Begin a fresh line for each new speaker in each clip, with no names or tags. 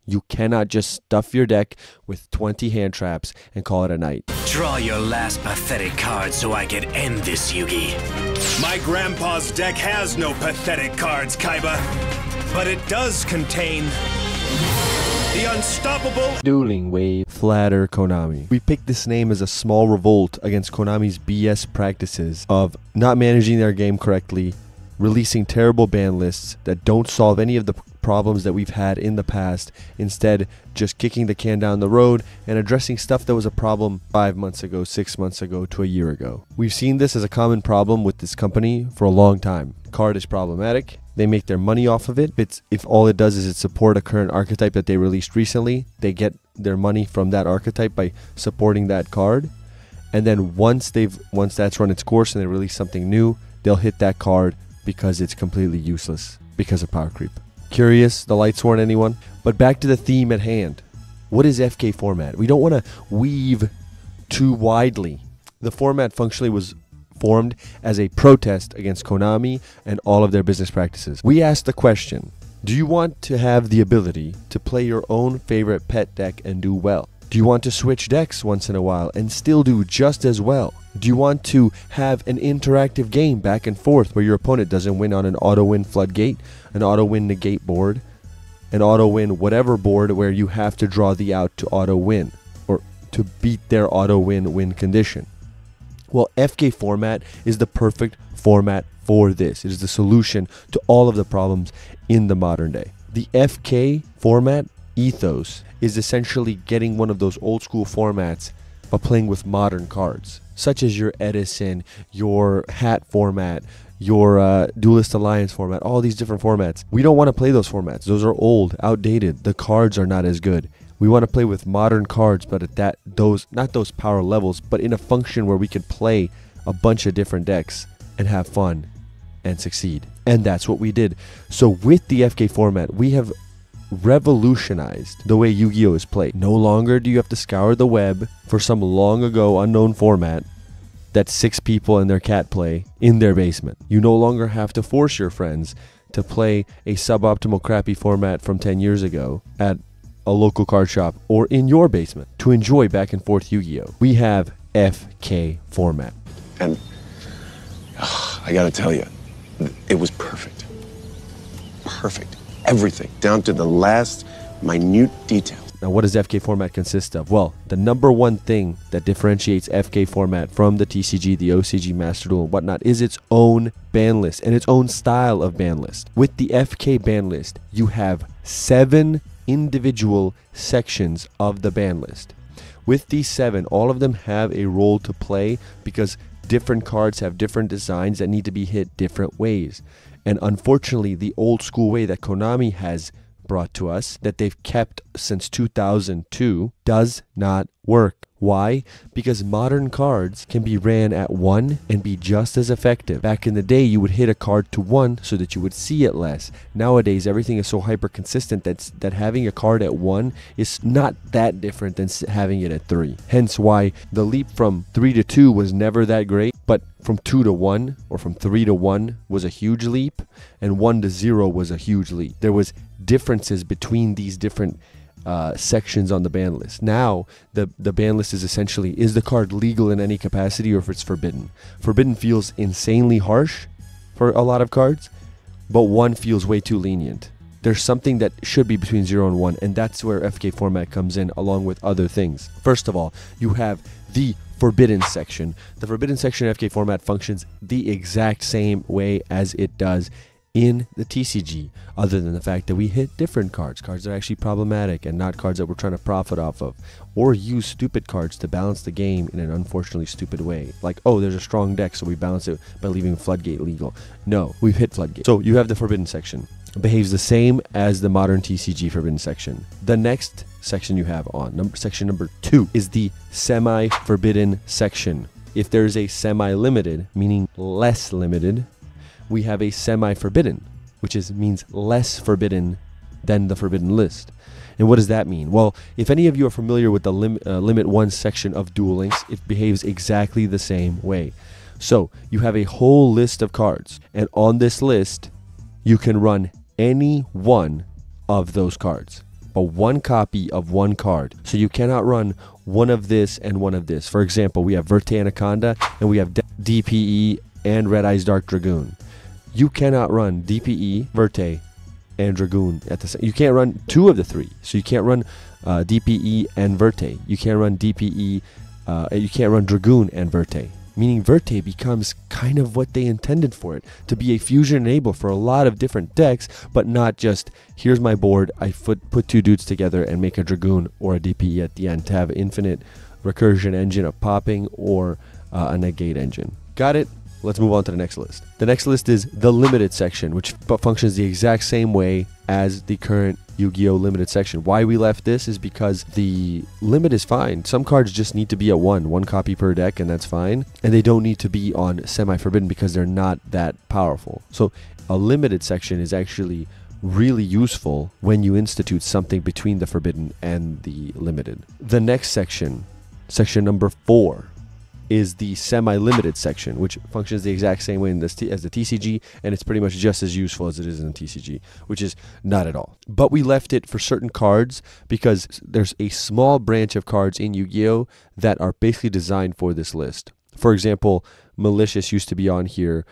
You cannot just stuff your deck with 20 hand traps and call it a night.
Draw your last pathetic card so I can end this, Yugi.
My grandpa's deck has no pathetic cards, Kaiba. But it does contain the unstoppable
Dueling Wave. Flatter Konami. We picked this name as a small revolt against Konami's BS practices of not managing their game correctly, releasing terrible ban lists that don't solve any of the problems that we've had in the past, instead just kicking the can down the road and addressing stuff that was a problem 5 months ago, 6 months ago, to a year ago. We've seen this as a common problem with this company for a long time. Card is problematic. They make their money off of it. If all it does is it support a current archetype that they released recently, they get their money from that archetype by supporting that card. And then once that's run its course and they release something new, they'll hit that card because it's completely useless because of power creep. Curious, the Lightsworn, anyone? But back to the theme at hand. What is FK format? We don't want to weave too widely. The format functionally was formed as a protest against Konami and all of their business practices. We asked the question, do you want to have the ability to play your own favorite pet deck and do well? Do you want to switch decks once in a while and still do just as well? Do you want to have an interactive game back and forth where your opponent doesn't win on an auto-win floodgate, an auto-win negate board, an auto-win whatever board where you have to draw the out to auto-win or to beat their auto-win win condition? Well, FK format is the perfect format for this. It is the solution to all of the problems in the modern day. The FK format ethos is essentially getting one of those old school formats but playing with modern cards, such as your Edison, your Hat format, your Duelist Alliance format, all these different formats. We don't want to play those formats. Those are old, outdated. The cards are not as good. We want to play with modern cards, but at not those power levels, but in a function where we can play a bunch of different decks and have fun and succeed. And that's what we did. So with the FK format, we have revolutionized the way Yu-Gi-Oh is played. No longer do you have to scour the web for some long ago unknown format that 6 people and their cat play in their basement. You no longer have to force your friends to play a suboptimal crappy format from 10 years ago at a local card shop or in your basement to enjoy back and forth Yu-Gi-Oh. We have FK format.
And I gotta tell you, it was perfect. Perfect. Everything, down to the last minute detail.
Now, what does FK format consist of? Well, the number one thing that differentiates FK format from the TCG, the OCG, Master Duel, and whatnot is its own ban list and its own style of ban list. With the FK ban list, you have 7 individual sections of the ban list. With these 7, all of them have a role to play because different cards have different designs that need to be hit different ways. And unfortunately, the old school way that Konami has brought to us, that they've kept since 2002, does not work. Why? Because modern cards can be ran at 1 and be just as effective. Back in the day, you would hit a card to 1 so that you would see it less. Nowadays, everything is so hyper consistent that having a card at 1 is not that different than having it at 3. Hence why the leap from 3 to 2 was never that great, but from 2 to 1 or from 3 to 1 was a huge leap, and 1 to 0 was a huge leap. There was differences between these different sections on the ban list. Now, the ban list is essentially, is the card legal in any capacity or if it's forbidden? Forbidden feels insanely harsh for a lot of cards, but 1 feels way too lenient. There's something that should be between 0 and 1, and that's where FK format comes in along with other things. First of all, you have the forbidden section. The forbidden section of FK format functions the exact same way as it does in the TCG, other than the fact that we hit different cards that are actually problematic and not cards that we're trying to profit off of, or use stupid cards to balance the game in an unfortunately stupid way. Like, oh, there's a strong deck, so we balance it by leaving Floodgate legal. No, we've hit Floodgate. So you have the forbidden section. It behaves the same as the modern TCG forbidden section. The next section you have on, section number 2, is the semi-forbidden section. If there's a semi-limited, meaning less limited, we have a semi-forbidden, which means less forbidden than the forbidden list. And what does that mean? Well, if any of you are familiar with the Limit 1 section of Duel Links, it behaves exactly the same way. So you have a whole list of cards, and on this list, you can run any one of those cards. but one copy of one card. So you cannot run one of this and one of this. For example, we have Verte Anaconda and we have DPE and Red Eyes Dark Dragoon. You cannot run DPE, Verte, and Dragoon at the same. You can't run two of the three. So you can't run DPE and Verte. You can't run DPE. You can't run Dragoon and Verte. Meaning Verte becomes kind of what they intended for it, to be a fusion enable for a lot of different decks, but not just, here's my board, I put two dudes together and make a Dragoon or a DPE at the end to have infinite recursion engine of popping or a negate engine. Got it? Let's move on to the next list. The next list is the limited section, which functions the exact same way as the current Yu-Gi-Oh! Limited section. Why we left this is because the limit is fine. Some cards just need to be at one copy per deck, and that's fine. And they don't need to be on semi-forbidden because they're not that powerful. So a limited section is actually really useful when you institute something between the forbidden and the limited. The next section, section number 4, is the semi-limited section, which functions the exact same way as the TCG, and it's pretty much just as useful as it is in TCG, which is not at all. But we left it for certain cards because there's a small branch of cards in Yu-Gi-Oh! That are basically designed for this list. For example, Malicious used to be on here,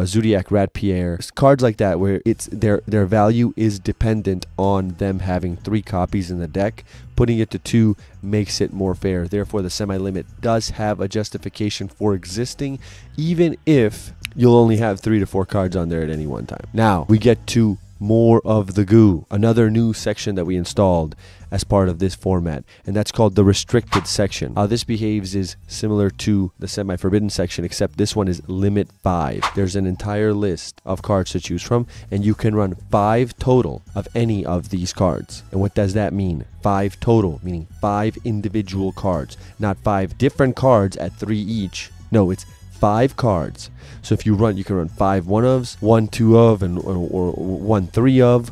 Zodiac Rat Pierre, cards like that where it's their value is dependent on them having 3 copies in the deck. Putting it to 2 makes it more fair. Therefore, the semi-limit does have a justification for existing, even if you'll only have 3 to 4 cards on there at any one time. Now we get to more of the goo, another new section that we installed as part of this format, and that's called the restricted section. How this behaves is similar to the semi-forbidden section, except this one is limit 5. There's an entire list of cards to choose from, and you can run 5 total of any of these cards. And what does that mean? 5 total, meaning 5 individual cards, not 5 different cards at 3 each. No, it's 5 cards. So if you run, you can run 5 1-ofs, 1 2-of, or 1 3-of.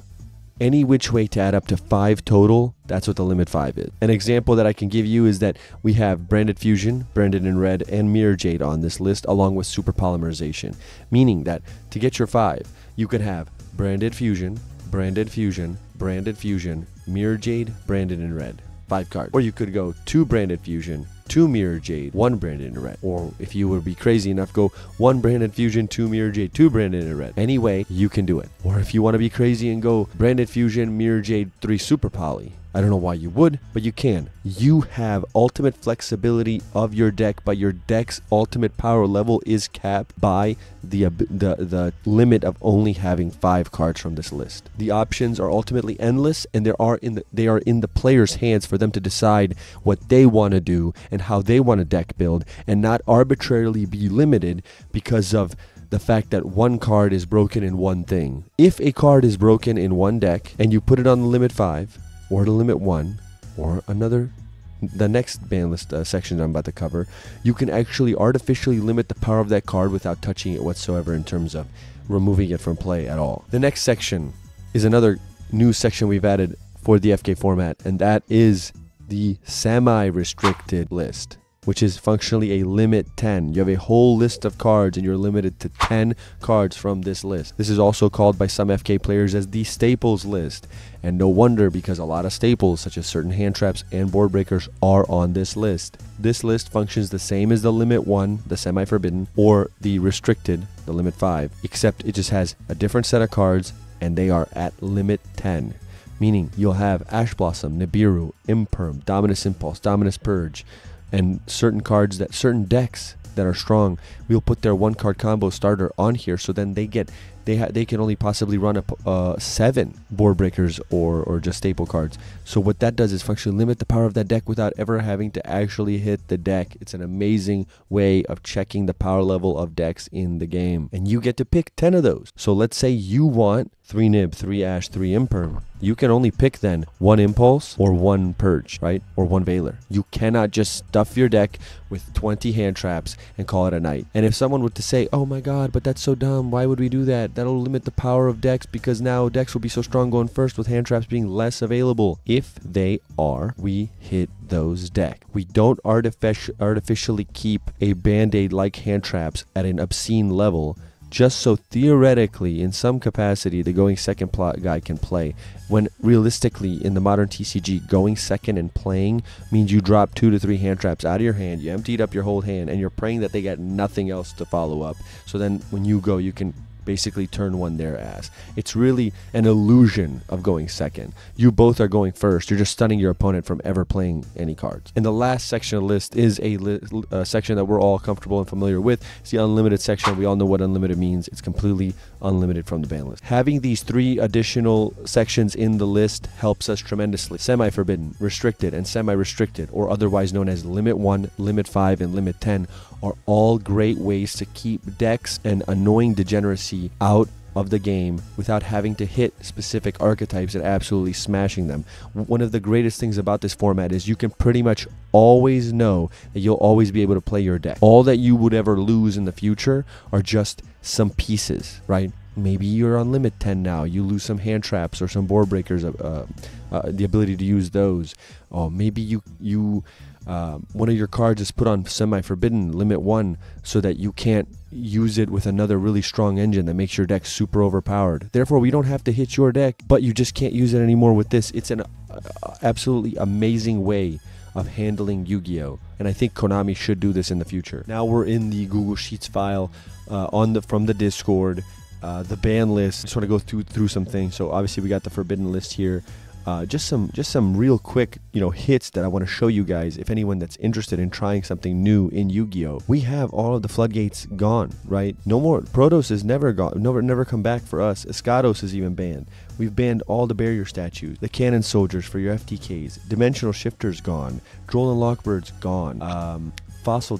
Any which way to add up to 5 total, that's what the limit 5 is. An example that I can give you is that we have Branded Fusion, Branded in Red, and Mirror Jade on this list, along with Super Polymerization. Meaning that to get your 5, you could have Branded Fusion, Branded Fusion, Branded Fusion, Mirror Jade, Branded in Red. 5 cards. Or you could go 2 Branded Fusion, 2 Mirror Jade, 1 Branded in Red. Or if you would be crazy enough, go 1 Branded Fusion, 2 Mirror Jade, 2 Branded in Red. Any way, you can do it. Or if you want to be crazy and go Branded Fusion, Mirror Jade, 3 Super Poly. I don't know why you would, but you can. You have ultimate flexibility of your deck, but your deck's ultimate power level is capped by the limit of only having 5 cards from this list. The options are ultimately endless, and they are in the player's hands for them to decide what they want to do and how they want to deck build, and not arbitrarily be limited because of the fact that one card is broken in one thing. If a card is broken in one deck and you put it on the limit 5, or the limit 1, or the next ban list section I'm about to cover, you can actually artificially limit the power of that card without touching it whatsoever in terms of removing it from play at all. The next section is another new section we've added for the FK format, and that is the semi-restricted list, which is functionally a limit 10. You have a whole list of cards and you're limited to 10 cards from this list. This is also called by some FK players as the staples list. And no wonder, because a lot of staples such as certain hand traps and board breakers are on this list. This list functions the same as the limit 1, the semi-forbidden, or the restricted, the limit 5, except it just has a different set of cards and they are at limit 10. Meaning you'll have Ash Blossom, Nibiru, Imperm, Dominus Impulse, Dominus Purge, and certain cards that certain decks that are strong, we'll put their 1-card combo starter on here, so then they can only possibly run 7 board breakers or just staple cards. So what that does is functionally limit the power of that deck without ever having to actually hit the deck. It's an amazing way of checking the power level of decks in the game, and you get to pick 10 of those. So let's say you want 3 Nib, 3 Ash, 3 Imperm. You can only pick then 1 Impulse or 1 Purge, right? Or 1 Veiler. You cannot just stuff your deck with 20 hand traps and call it a night. And if someone were to say, oh my god, but that's so dumb, why would we do that? That'll limit the power of decks because now decks will be so strong going first with hand traps being less available. If they are, we hit those decks. We don't artificially keep a band-aid like hand traps at an obscene level just so theoretically, in some capacity, the going second plot guy can play. When realistically, in the modern TCG, going second and playing means you drop 2 to 3 hand traps out of your hand, you emptied up your whole hand, and you're praying that they get nothing else to follow up. So then when you go, you can basically turn one their ass. It's really an illusion of going second. You both are going first. You're just stunning your opponent from ever playing any cards. And the last section of the list is a section that we're all comfortable and familiar with. It's the unlimited section. We all know what unlimited means. It's completely unlimited from the ban list. Having these 3 additional sections in the list helps us tremendously. Semi-forbidden, restricted, and semi-restricted, or otherwise known as Limit 1, Limit 5, and Limit 10, are all great ways to keep decks and annoying degeneracy out of the game without having to hit specific archetypes and absolutely smashing them. One of the greatest things about this format is you can pretty much always know that you'll always be able to play your deck. All that you would ever lose in the future are just some pieces, right? Maybe you're on limit 10 now. You lose some hand traps or some board breakers, the ability to use those. Or maybe you one of your cards is put on semi-forbidden limit 1 so that you can't use it with another really strong engine that makes your deck super overpowered. Therefore, we don't have to hit your deck, but you just can't use it anymore with this. It's an absolutely amazing way of handling Yu-Gi-Oh! And I think Konami should do this in the future. Now we're in the Google Sheets file from the Discord. The ban list. I just want to go through some things. So obviously we got the forbidden list here. Just some real quick, hits that I want to show you guys. If anyone that's interested in trying something new in Yu-Gi-Oh, we have all of the floodgates gone, right? No more. Protos is never gone, never come back for us. Escados is even banned. We've banned all the barrier statues, the cannon soldiers for your FTKs, dimensional shifters gone, Droll and Lockbirds gone, Fossil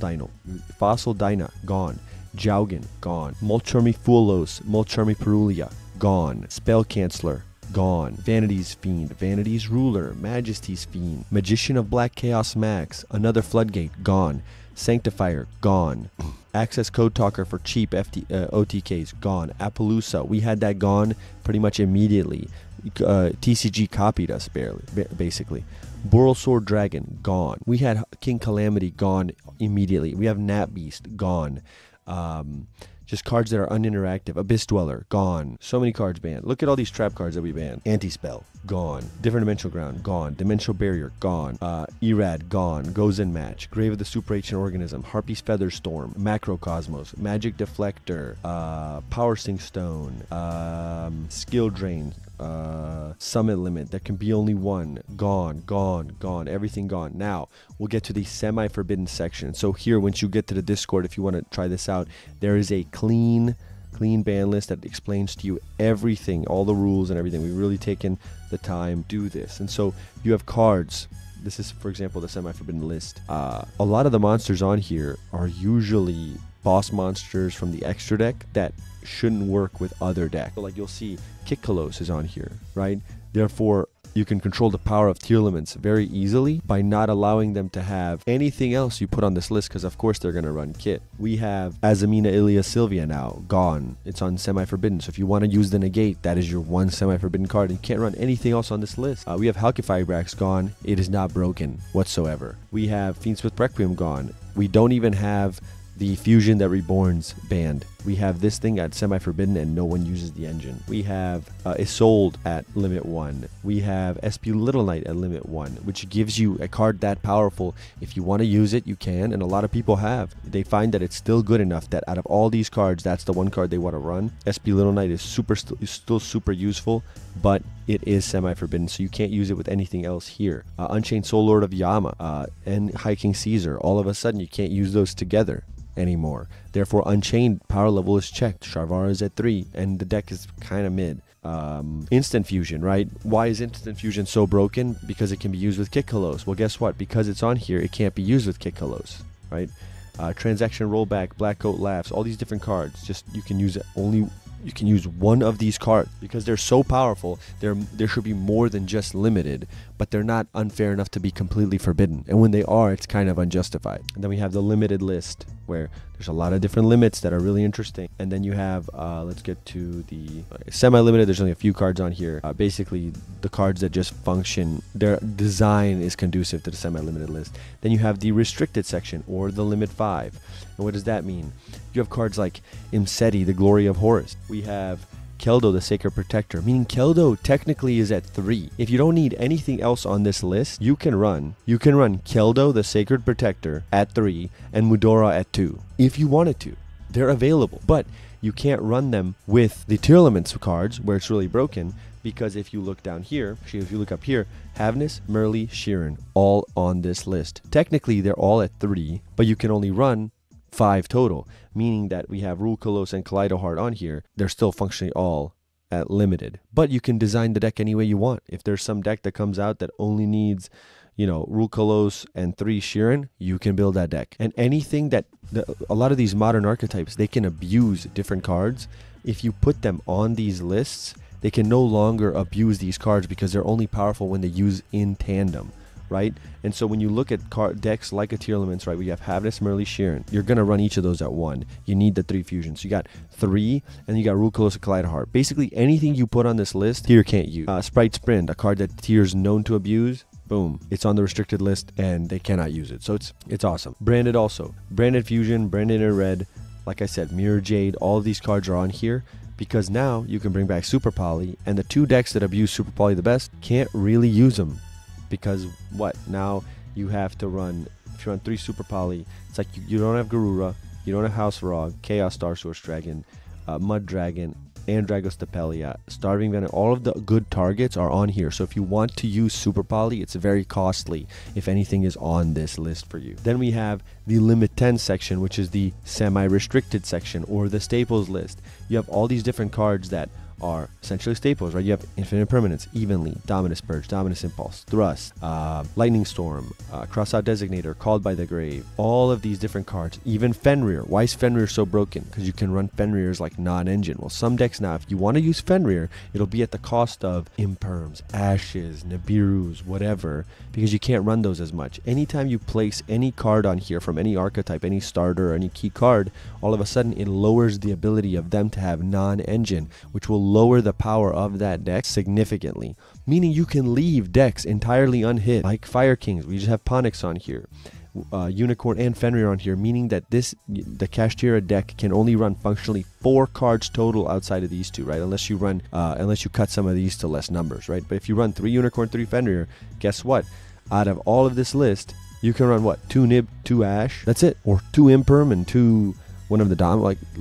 Dyna gone, Jaugen gone, Molcharmi Fulos, Molcharmi Perulia gone, Spell Canceller gone, Vanity's Fiend, Vanity's Ruler, Majesty's Fiend, Magician of Black Chaos Max, another Floodgate gone, Sanctifier gone, Access Code Talker for cheap OTKs gone, Appaloosa, we had that gone pretty much immediately. TCG copied us basically. Boral Sword Dragon gone. We had King Calamity gone immediately. We have Nat Beast gone. Just cards that are uninteractive. Abyss Dweller, gone. So many cards banned. Look at all these trap cards that we banned. Anti-Spell, gone. Different Dimensional Ground, gone. Dimensional Barrier, gone. Erad, gone. Goes in Match. Grave of the Super Ancient Organism. Harpy's Featherstorm. Macrocosmos. Magic Deflector. Power Sink Stone. Skill Drain. Summit Limit. There can be only one. Gone, gone, gone. Everything gone. Now, we'll get to the semi-forbidden section. So here, once you get to the Discord, if you want to try this out, there is a clean ban list that explains to you everything, all the rules and everything. We've really taken the time to do this. And so you have cards. This is, for example, the semi-forbidden list. A lot of the monsters on here are usually boss monsters from the extra deck that shouldn't work with other decks. So like you'll see Kikkalos is on here, right? Therefore, you can control the power of tier limits very easily by not allowing them to have anything else you put on this list, because of course they're going to run Kit. We have Azamina Ilia Sylvia now, gone. It's on semi-forbidden, so if you want to use the negate, that is your one semi-forbidden card, and you can't run anything else on this list. We have Halqifibrax gone. It is not broken whatsoever. We have Fiendsmith Requiem gone. We don't even have the Fusion that Reborn's banned. We have this thing at semi-forbidden and no one uses the engine. We have Isolde at limit 1. We have SP Little Knight at limit 1, which gives you a card that powerful. If you want to use it, you can, and a lot of people have. They find that it's still good enough that out of all these cards, that's the one card they want to run. SP Little Knight is still super useful, but it is semi-forbidden, so you can't use it with anything else here. Unchained Soul Lord of Yama and High King Caesar, all of a sudden you can't use those together anymore. Therefore, Unchained power level is checked. Sharvara is at 3, and the deck is kind of mid. Instant Fusion, right? Why is Instant Fusion so broken? Because it can be used with Kikkalos. Well, guess what? Because it's on here, it can't be used with Kikkalos, right? Transaction Rollback, Black Coat Laughs, all these different cards. Just you can use you can use one of these cards because they're so powerful. There should be more than just limited, but they're not unfair enough to be completely forbidden. And when they are, it's kind of unjustified. And then we have the limited list where There's a lot of different limits that are really interesting. And then you have, let's get to the semi-limited. There's only a few cards on here. Basically, the cards that just function, their design is conducive to the semi-limited list. Then you have the restricted section, or the limit 5. And what does that mean? You have cards like Imseti, the Glory of Horus. We have Keldo, the Sacred Protector, meaning Keldo technically is at 3. If you don't need anything else on this list, you can run Keldo, the Sacred Protector at 3 and Mudora at 2 if you wanted to. They're available, but you can't run them with the Tier Elements cards where it's really broken, because if you look down here, actually if you look up here, Havnis, Merli, Sheeran, all on this list. Technically they're all at 3, but you can only run 5 total, meaning that we have Rule Kalos and Kaleidoheart on here. They're still functionally all at limited, but you can design the deck any way you want. If there's some deck that comes out that only needs, you know, Rule Kalos and 3 Sheeran, you can build that deck. And anything that a lot of these modern archetypes, they can abuse different cards. If you put them on these lists, they can no longer abuse these cards because they're only powerful when they use in tandem, right? And so when you look at decks like a Tier Elements, right, we have Havnis, Merli, Sheeran. You're going to run each of those at 1. You need the 3 fusions. You got 3, and you got Rule Kalos and Kaleidoheart. Basically, anything you put on this list, Tier can't use. Sprite Sprint, a card that Tier's known to abuse, boom, it's on the restricted list, and they cannot use it. So it's awesome. Branded also. Branded Fusion, Branded in Red, like I said, Mirror Jade, all of these cards are on here, because now you can bring back Super Poly, and the 2 decks that abuse Super Poly the best can't really use them. Because what? Now you have to run, if you run 3 Super Poly, it's like you don't have Garura, you don't have House Rog, Chaos Star Source Dragon, Mud Dragon, Andragos Tapelia, Starving Venom. All of the good targets are on here. So if you want to use Super Poly, it's very costly if anything is on this list for you. Then we have the Limit 10 section, which is the semi-restricted section, or the Staples list. You have all these different cards that are essentially staples, right? You have Infinite Permanence, Evenly, Dominus Purge, Dominus Impulse, Thrust, Lightning Storm, Crossout Designator, Called by the Grave, all of these different cards. Even Fenrir. Why is Fenrir so broken? Because you can run Fenrir's like non-engine. Well, some decks now, if you want to use Fenrir, it'll be at the cost of Imperms, Ashes, Nibirus, whatever, because you can't run those as much. Anytime you place any card on here from any archetype, any starter, or any key card, all of a sudden it lowers the ability of them to have non-engine, which will lower the power of that deck significantly, meaning you can leave decks entirely unhit, like Fire Kings. We just have Ponix on here, Unicorn and Fenrir on here, meaning that the Kashtira deck can only run functionally 4 cards total outside of these 2, right? Unless you run, unless you cut some of these to less numbers, right? But if you run 3 Unicorn, 3 Fenrir, guess what? Out of all of this list, you can run what? 2 Nib, 2 Ash. That's it, or 2 Imperm and 2. One of the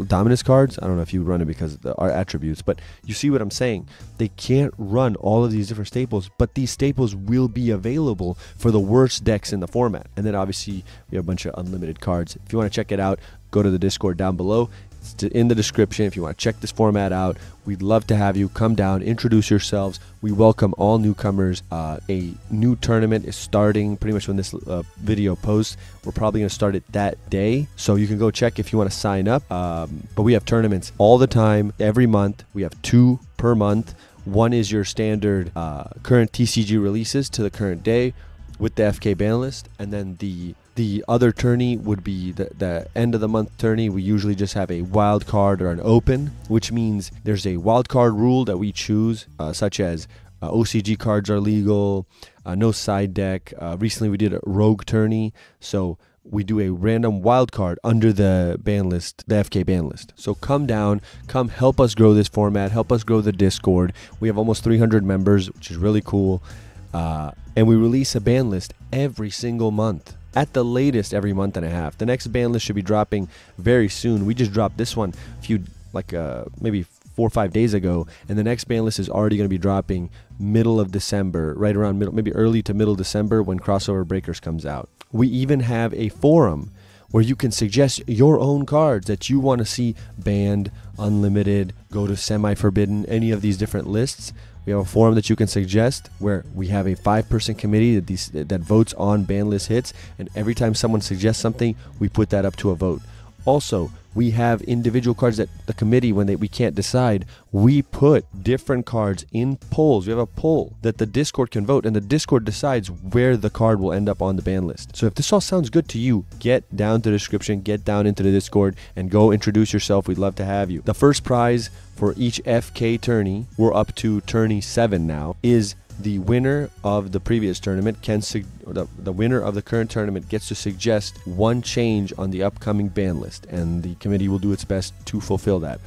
Dominus cards. I don't know if you run it because of our attributes, but you see what I'm saying. They can't run all of these different staples, but these staples will be available for the worst decks in the format. And then obviously we have a bunch of unlimited cards. If you want to check it out, go to the Discord down below. It's in the description if you want to check this format out. We'd love to have you come down, introduce yourselves. We welcome all newcomers. A new tournament is starting pretty much when this video posts. We're probably going to start it that day, so you can go check if you want to sign up. But we have tournaments all the time, every month. We have 2 per month. One is your standard current TCG releases to the current day with the FK ban list, and then the other tourney would be the end of the month tourney. We usually just have a wild card or an open, which means there's a wild card rule that we choose, such as OCG cards are legal, no side deck. Recently we did a rogue tourney, so we do a random wild card under the ban list, the FK ban list. So come down, come help us grow this format, help us grow the Discord. We have almost 300 members, which is really cool. And we release a ban list every single month. At the latest, every month and a half. The next ban list should be dropping very soon. We just dropped this one maybe 4 or 5 days ago, and the next ban list is already going to be dropping middle of December, right around maybe early to middle December when Crossover Breakers comes out. We even have a forum where you can suggest your own cards that you want to see banned, unlimited, go to semi-forbidden, any of these different lists. We have a forum that you can suggest where we have a 5-person committee that votes on ban list hits, and every time someone suggests something, we put that up to a vote. Also, We have individual cards that the committee, when we can't decide, we put different cards in polls. We have a poll that the Discord can vote, and the Discord decides where the card will end up on the ban list. So if this all sounds good to you, get down to the description, get down into the Discord, and go introduce yourself. We'd love to have you. The first prize for each FK tourney, we're up to tourney 7 now, is the winner of the previous tournament the winner of the current tournament gets to suggest one change on the upcoming ban list, and the committee will do its best to fulfill that.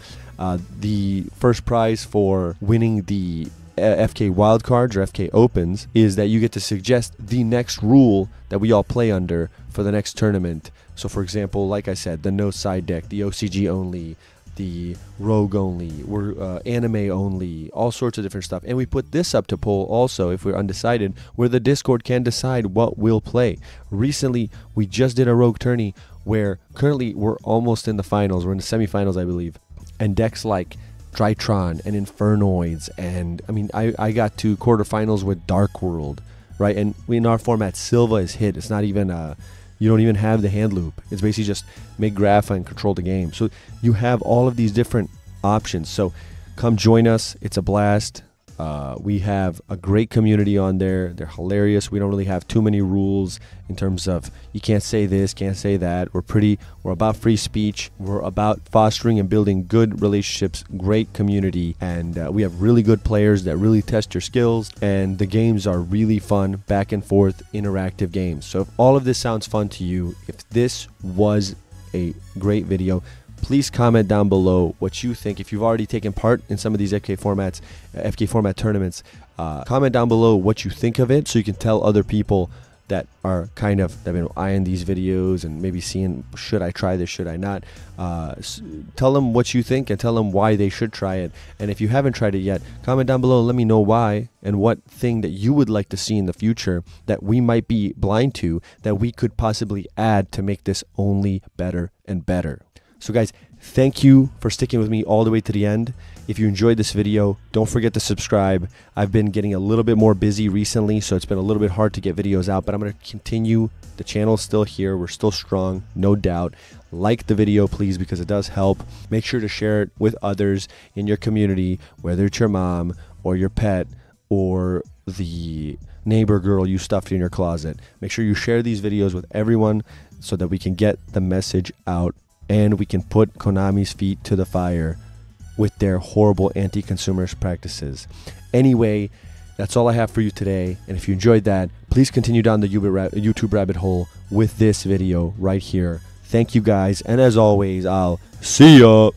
The first prize for winning the FK wildcards or FK opens is that you get to suggest the next rule that we all play under for the next tournament. So for example, like I said, the no side deck, the OCG only, the rogue only, we're anime only, all sorts of different stuff. And we put this up to poll also if we're undecided, where the Discord can decide what we'll play. Recently we just did a rogue tourney where currently we're almost in the finals. We're in the semifinals, I believe, and decks like Drytron and Infernoids, and I mean I got to quarterfinals with Dark World, right? And in our format, Silva is hit. It's not even you don't even have the hand loop. It's basically just make Grapha and control the game. So you have all of these different options. So come join us. It's a blast. We have a great community on there. They're hilarious. We don't really have too many rules in terms of you can't say this, can't say that. We're about free speech. We're about fostering and building good relationships, great community, and we have really good players that really test your skills, and the games are really fun, back and forth, interactive games. So if all of this sounds fun to you, if this was a great video, please comment down below what you think. If you've already taken part in some of these FK format tournaments, comment down below what you think of it, so you can tell other people that are kind of eyeing these videos and maybe seeing, should I try this, should I not? Tell them what you think and tell them why they should try it. And if you haven't tried it yet, comment down below and let me know why, and what thing that you would like to see in the future that we might be blind to, that we could possibly add to make this only better and better. So guys, thank you for sticking with me all the way to the end. If you enjoyed this video, don't forget to subscribe. I've been getting a little bit more busy recently, so it's been a little bit hard to get videos out, but I'm going to continue. The channel's still here. We're still strong, no doubt. Like the video, please, because it does help. Make sure to share it with others in your community, whether it's your mom or your pet or the neighbor girl you stuffed in your closet. Make sure you share these videos with everyone so that we can get the message out, and we can put Konami's feet to the fire with their horrible anti-consumerist practices. Anyway, that's all I have for you today. And if you enjoyed that, please continue down the YouTube rabbit hole with this video right here. Thank you guys. And as always, I'll see ya.